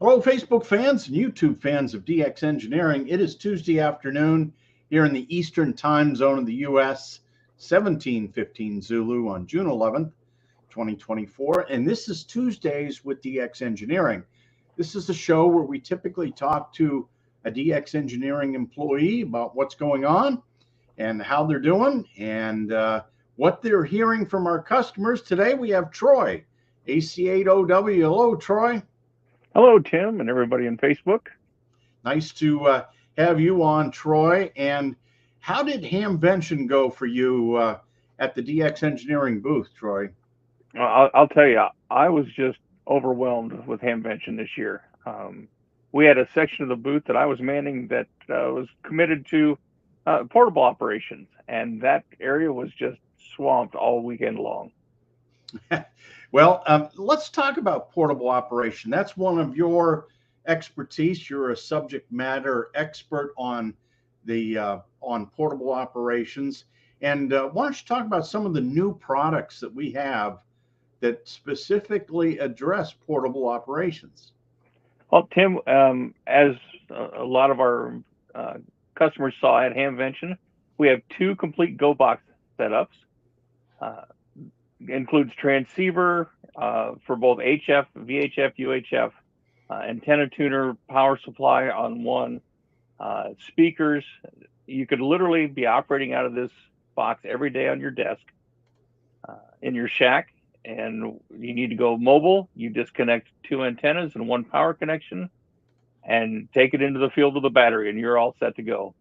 Hello, Facebook fans and YouTube fans of DX Engineering. It is Tuesday afternoon here in the Eastern time zone of the U.S., 17:15 Zulu on June 11th, 2024. And this is Tuesdays with DX Engineering. This is the show where we typically talk to a DX Engineering employee about what's going on and how they're doing and what they're hearing from our customers. Today we have Troy, AC8OW. Hello, Troy. Hello, Tim, and everybody on Facebook. Nice to have you on, Troy. And how did Hamvention go for you at the DX Engineering booth, Troy? I'll tell you, I was just overwhelmed with Hamvention this year. We had a section of the booth that I was manning that was committed to portable operations, and that area was just swamped all weekend long. Well, let's talk about portable operation. That's one of your expertise. You're a subject matter expert on the on portable operations. And why don't you talk about some of the new products that we have that specifically address portable operations? Well, Tim, as a lot of our customers saw at Hamvention, we have two complete Go Box setups. Includes transceiver for both HF, VHF, UHF, antenna tuner, power supply on one, speakers. You could literally be operating out of this box every day on your desk in your shack, and you need to go mobile. You disconnect two antennas and one power connection and take it into the field with a battery, and you're all set to go.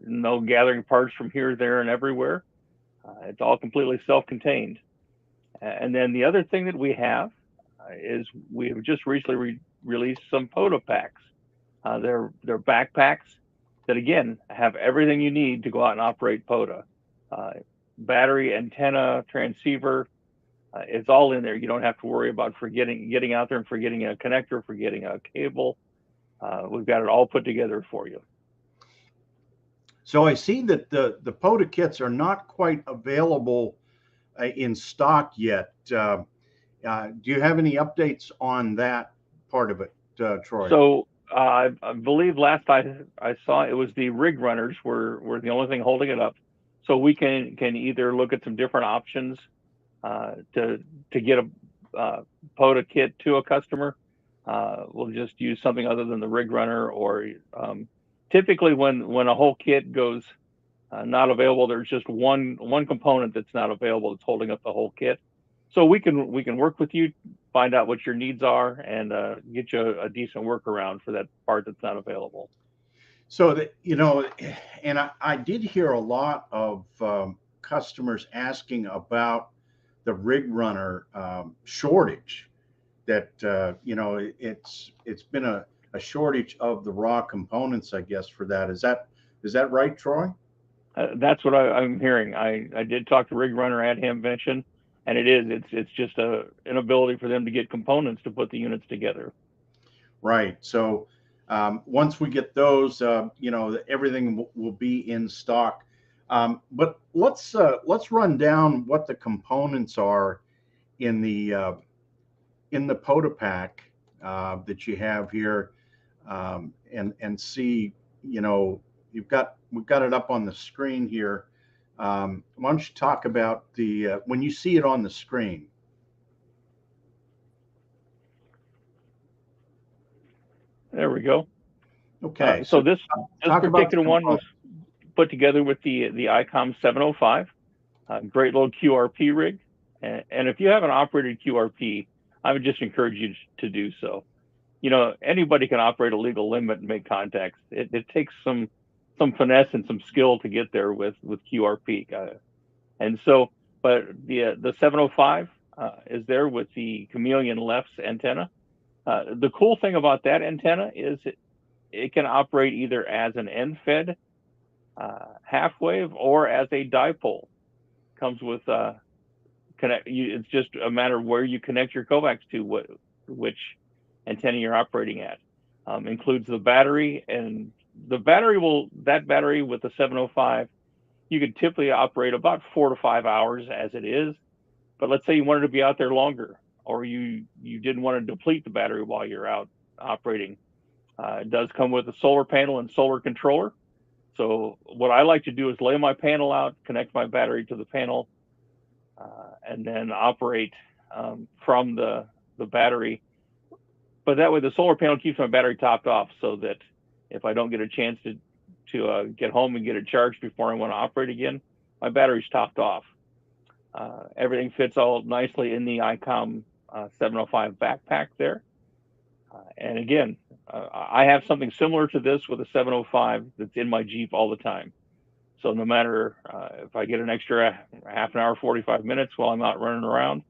No gathering parts from here, there, and everywhere. It's all completely self-contained. And then the other thing that we have is we have just recently released some POTA packs. They're backpacks that, again, have everything you need to go out and operate POTA. Battery, antenna, transceiver, it's all in there. You don't have to worry about getting out there and forgetting a connector, forgetting a cable. We've got it all put together for you. So I see that the POTA kits are not quite available in stock yet. Do you have any updates on that part of it, Troy? So I believe last I saw it was the rig runners were the only thing holding it up. So we can either look at some different options to get a POTA kit to a customer. We'll just use something other than the rig runner, or typically when a whole kit goes not available, there's just one component that's not available that's holding up the whole kit. So we can work with you, find out what your needs are, and get you a decent workaround for that part that's not available. So that, and I did hear a lot of customers asking about the rig runner shortage. That it's been a shortage of the raw components, I guess, for that. Is that right, Troy? That's what I'm hearing. I did talk to Rig Runner at Hamvention, and it's just an inability for them to get components to put the units together. Right. So once we get those, everything will be in stock. But let's run down what the components are in the POTA pack that you have here, and see, we've got it up on the screen here. Why don't you talk about when you see it on the screen? There we go. Okay. So this particular one was put together with the ICOM 705, great little QRP rig. And if you haven't operated QRP, I would just encourage you to do so. Anybody can operate a legal limit and make contacts. It takes some finesse and some skill to get there with QRP. And so, but the 705 is there with the Chameleon Left's antenna. The cool thing about that antenna is it can operate either as an end-fed half wave or as a dipole. Comes with it's just a matter of where you connect your coax to, which antenna you're operating at. Includes the battery, and that battery with the 705, you could typically operate about 4 to 5 hours as it is. But let's say you wanted to be out there longer, or you didn't want to deplete the battery while you're out operating. It does come with a solar panel and solar controller. So what I like to do is lay my panel out, connect my battery to the panel, and then operate from the battery. But that way the solar panel keeps my battery topped off, so that if I don't get a chance to get home and get it charged before I want to operate again, my battery's topped off. Everything fits all nicely in the ICOM 705 backpack there. And again, I have something similar to this with a 705 that's in my Jeep all the time. So no matter if I get an extra half an hour, 45 minutes while I'm out running around,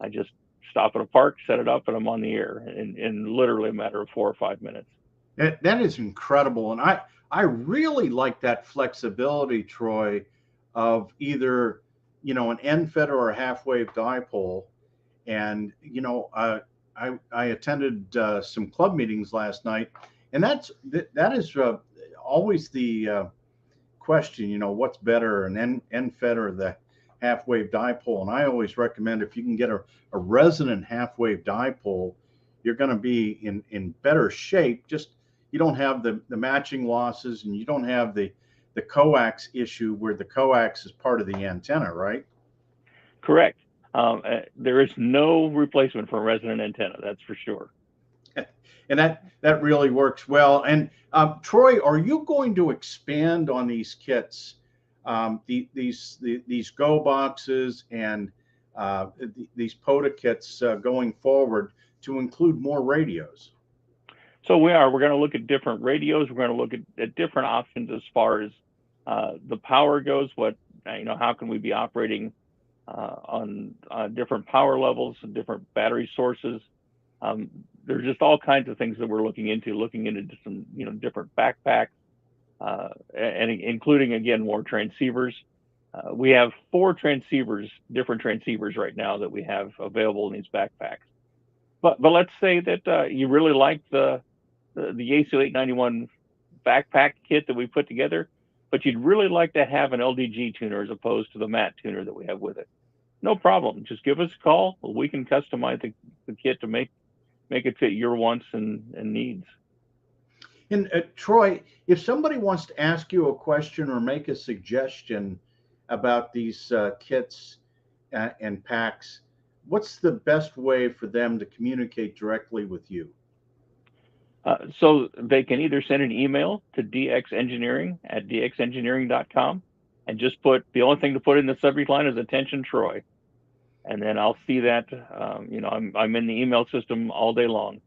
I just stop at a park, set it up, and I'm on the air in literally a matter of 4 or 5 minutes. That is incredible. And I really like that flexibility, Troy, of either, an end fed or a half wave dipole. And, I attended some club meetings last night, and that is always the question, what's better, an end fed or the half wave dipole? And I always recommend, if you can get a resonant half wave dipole, you're going to be in better shape. Just, you don't have the matching losses, and you don't have the coax issue where the coax is part of the antenna, right? Correct. There is no replacement for a resonant antenna, that's for sure. And that really works well. And Troy, are you going to expand on these kits, these Go boxes and these POTA kits going forward to include more radios? So we're going to look at different radios. We're going to look at different options as far as the power goes. How can we be operating on different power levels and different battery sources? There's just all kinds of things that we're looking into some, different backpacks, and including, again, more transceivers. We have 4 different transceivers right now that we have available in these backpacks. But let's say that you really like the AC891 backpack kit that we put together, but you'd really like to have an LDG tuner as opposed to the MAT tuner that we have with it. No problem. Just give us a call. We can customize the kit to make it fit your wants and needs. And Troy, if somebody wants to ask you a question or make a suggestion about these kits and packs, what's the best way for them to communicate directly with you? So they can either send an email to dxengineering@dxengineering.com, and just the only thing to put in the subject line is "Attention Troy," and then I'll see that. I'm in the email system all day long,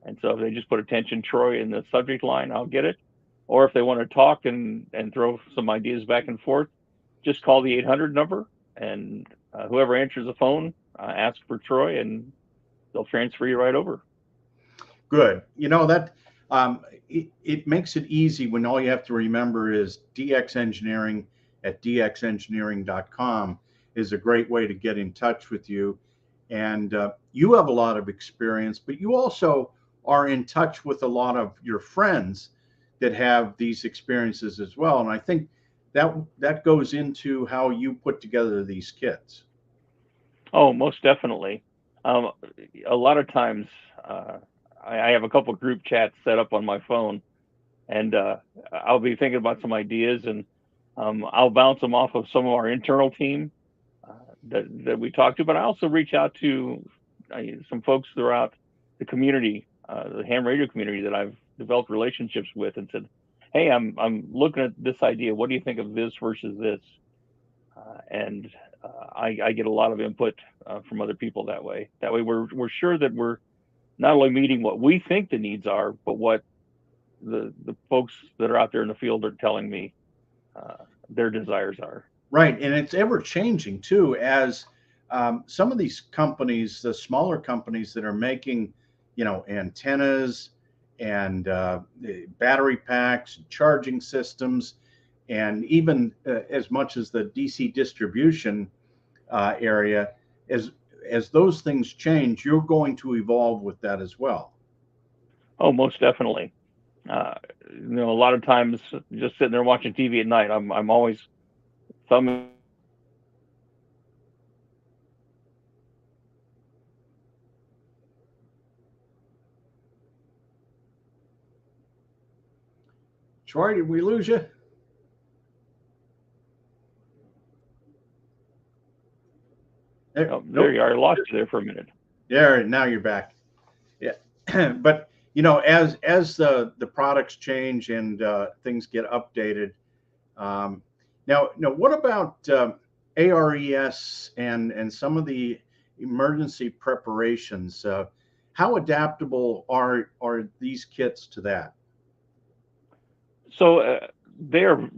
and so if they just put "Attention Troy" in the subject line, I'll get it. Or if they want to talk and throw some ideas back and forth, just call the 800 number, and whoever answers the phone, ask for Troy, and they'll transfer you right over. Good. That it makes it easy when all you have to remember is dxengineering@dxengineering.com is a great way to get in touch with you. And you have a lot of experience, but you also are in touch with a lot of your friends that have these experiences as well. And I think that goes into how you put together these kits. Oh, most definitely. A lot of times, I have a couple group chats set up on my phone, and I'll be thinking about some ideas, and I'll bounce them off of some of our internal team that we talk to. But I also reach out to some folks throughout the community, the ham radio community that I've developed relationships with, and said, "Hey, I'm looking at this idea. What do you think of this versus this?" And I get a lot of input from other people that way. That way, we're sure that we're not only meeting what we think the needs are, but what the folks that are out there in the field are telling me their desires are. Right. And it's ever changing too, as some of these companies, the smaller companies that are making, antennas and battery packs, charging systems, and even as much as the DC distribution area, as those things change, you're going to evolve with that as well. Oh, most definitely. A lot of times, just sitting there watching TV at night, I'm always thumbing. Troy, did we lose you? There you are. I lost you there for a minute. There, now you're back. Yeah, but as the products change and things get updated, now what about ARES and some of the emergency preparations? How adaptable are these kits to that? So they're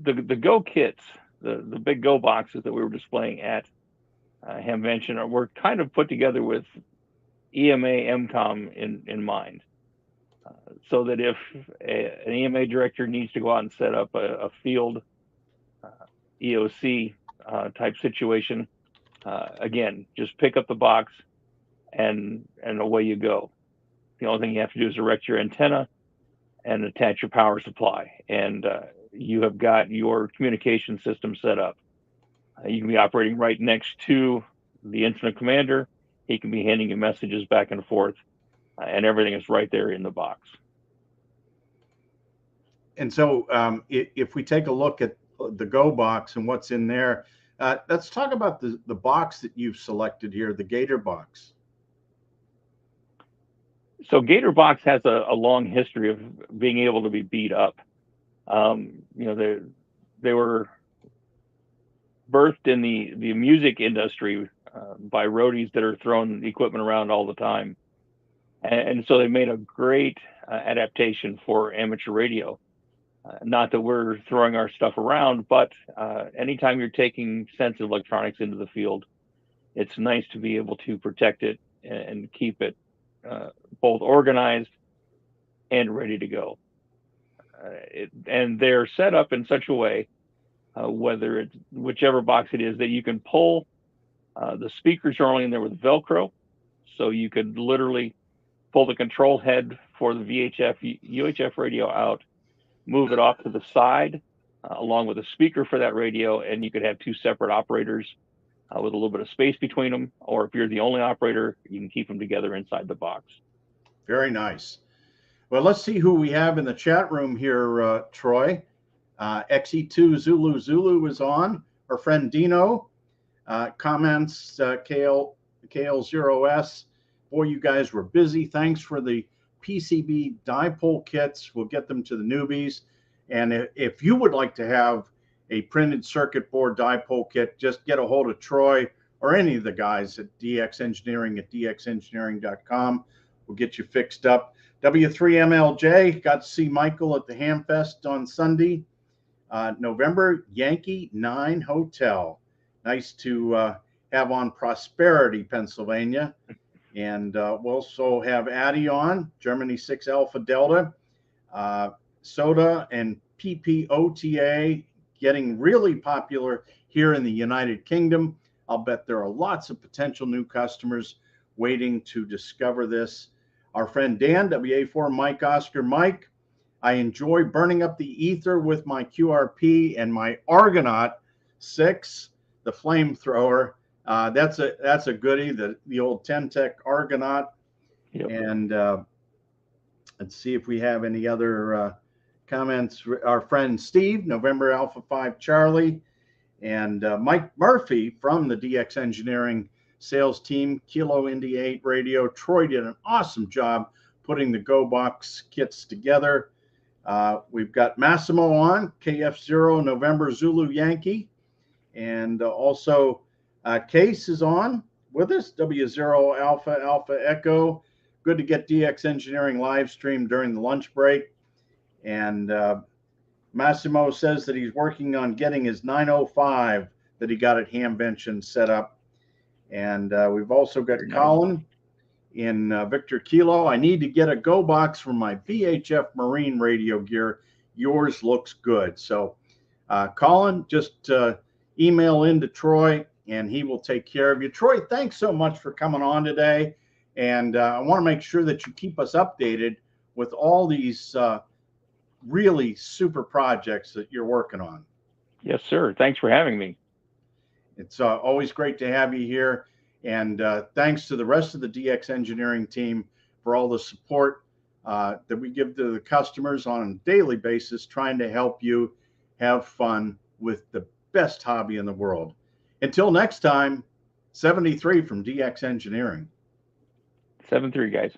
the Go kits, the big Go boxes that we were displaying at Hamvention were kind of put together with EMA MCOM in mind, so that if an EMA director needs to go out and set up a field EOC type situation, again, just pick up the box and away you go. The only thing you have to do is erect your antenna and attach your power supply, and you have got your communication system set up. You can be operating right next to the incident commander. He can be handing you messages back and forth, and everything is right there in the box. And so if we take a look at the Go box and what's in there, let's talk about the box that you've selected here, the Gator box. So Gator box has a long history of being able to be beat up. They were birthed in the music industry by roadies that are throwing equipment around all the time. And so they made a great adaptation for amateur radio. Not that we're throwing our stuff around, but anytime you're taking sensitive electronics into the field, it's nice to be able to protect it and keep it both organized and ready to go. And they're set up in such a way, whether it's whichever box it is, that you can pull. The speakers are only in there with Velcro, so you could literally pull the control head for the VHF, UHF radio out, move it off to the side, along with a speaker for that radio, and you could have two separate operators with a little bit of space between them. Or if you're the only operator, you can keep them together inside the box. Very nice. Well, let's see who we have in the chat room here, Troy. XE2 Zulu is on. Our friend Dino comments, KL0S. Boy, you guys were busy. Thanks for the PCB dipole kits. We'll get them to the newbies. And if you would like to have a printed circuit board dipole kit, just get a hold of Troy or any of the guys at DX Engineering at dxengineering.com. We'll get you fixed up. W3MLJ, got to see Michael at the Hamfest on Sunday. November, Yankee 9 Hotel. Nice to have on Prosperity, Pennsylvania. And we'll also have Addy on, Germany 6 Alpha Delta. Soda and PPOTA getting really popular here in the United Kingdom. I'll bet there are lots of potential new customers waiting to discover this. Our friend Dan, WA4 Mike Oscar Mike. I enjoy burning up the ether with my QRP and my Argonaut 6, the flamethrower. That's a goodie, the old Ten-Tech Argonaut. Yep. And let's see if we have any other comments. Our friend Steve, November Alpha 5 Charlie, and Mike Murphy from the DX Engineering sales team, Kilo Indy 8 Radio. Troy did an awesome job putting the Go Box kits together. We've got Massimo on, KF0 November Zulu Yankee, and also Case is on with us, W0 Alpha Echo. Good to get DX Engineering live stream during the lunch break. And Massimo says that he's working on getting his 905 that he got at Hamvention set up. And we've also got Colin in Victor Kilo. I need to get a Go Box for my VHF Marine radio gear. Yours looks good. So Colin, just email in to Troy and he will take care of you. Troy, thanks so much for coming on today. And I want to make sure that you keep us updated with all these really super projects that you're working on. Yes, sir. Thanks for having me. It's always great to have you here. And thanks to the rest of the DX Engineering team for all the support that we give to the customers on a daily basis, trying to help you have fun with the best hobby in the world. Until next time, 73 from DX Engineering. 7-3, guys.